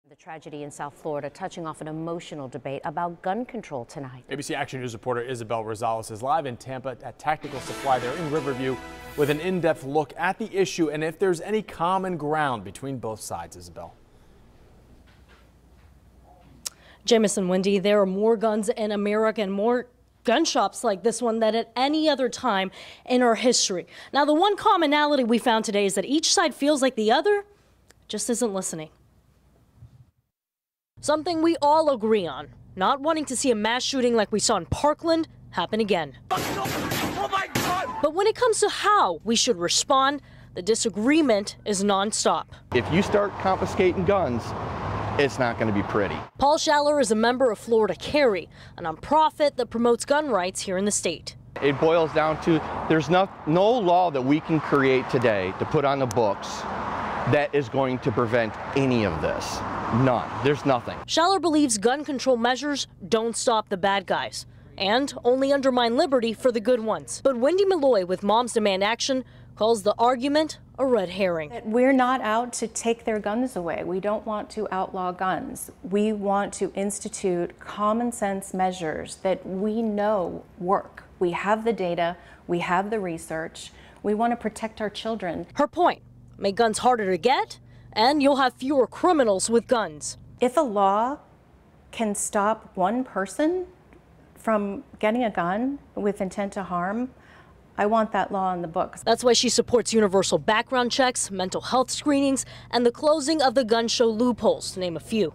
The tragedy in South Florida touching off an emotional debate about gun control tonight. ABC Action News reporter Isabel Rosales is live in Tampa at Tactical Supply there in Riverview with an in-depth look at the issue and if there's any common ground between both sides. Isabel. Jamison, Wendy, there are more guns in America and more gun shops like this one than at any other time in our history. Now, the one commonality we found today is that each side feels like the other just isn't listening. Something we all agree on, not wanting to see a mass shooting like we saw in Parkland happen again. Oh my God! But when it comes to how we should respond, the disagreement is nonstop. If you start confiscating guns, it's not going to be pretty. Paul Schaller is a member of Florida Carry, a nonprofit that promotes gun rights here in the state. It boils down to there's no law that we can create today to put on the books that is going to prevent any of this. None. There's nothing. Schaller believes gun control measures don't stop the bad guys and only undermine liberty for the good ones. But Wendy Malloy with Moms Demand Action calls the argument a red herring. We're not out to take their guns away. We don't want to outlaw guns. We want to institute common sense measures that we know work. We have the data, we have the research. We want to protect our children. Her point, make guns harder to get, and you'll have fewer criminals with guns. If a law can stop one person from getting a gun with intent to harm, I want that law in the books. That's why she supports universal background checks, mental health screenings, and the closing of the gun show loopholes, to name a few.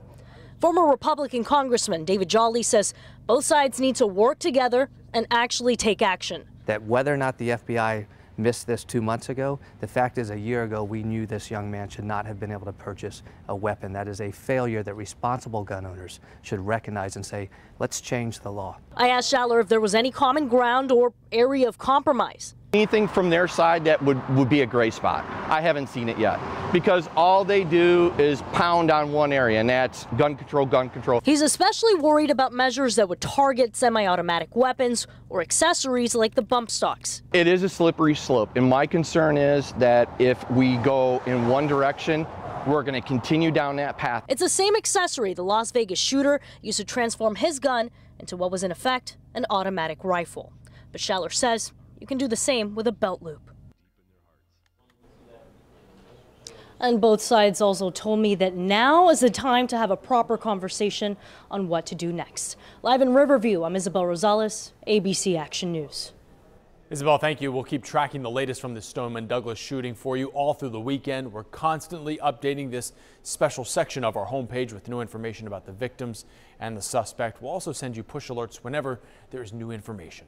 Former Republican Congressman David Jolly says both sides need to work together and actually take action. That whether or not the FBI missed this 2 months ago, the fact is a year ago we knew this young man should not have been able to purchase a weapon. That is a failure that responsible gun owners should recognize and say, let's change the law. I asked Schaller if there was any common ground or area of compromise. Anything from their side that would be a gray spot. I haven't seen it yet because all they do is pound on one area, and that's gun control, gun control. He's especially worried about measures that would target semi-automatic weapons or accessories like the bump stocks. It is a slippery slope, and my concern is that if we go in one direction, we're going to continue down that path. It's the same accessory the Las Vegas shooter used to transform his gun into what was in effect an automatic rifle. But Schaller says you can do the same with a belt loop. And both sides also told me that now is the time to have a proper conversation on what to do next. Live in Riverview, I'm Isabel Rosales, ABC Action News. Isabel, thank you. We'll keep tracking the latest from the Stoneman Douglas shooting for you all through the weekend. We're constantly updating this special section of our homepage with new information about the victims and the suspect. We'll also send you push alerts whenever there is new information.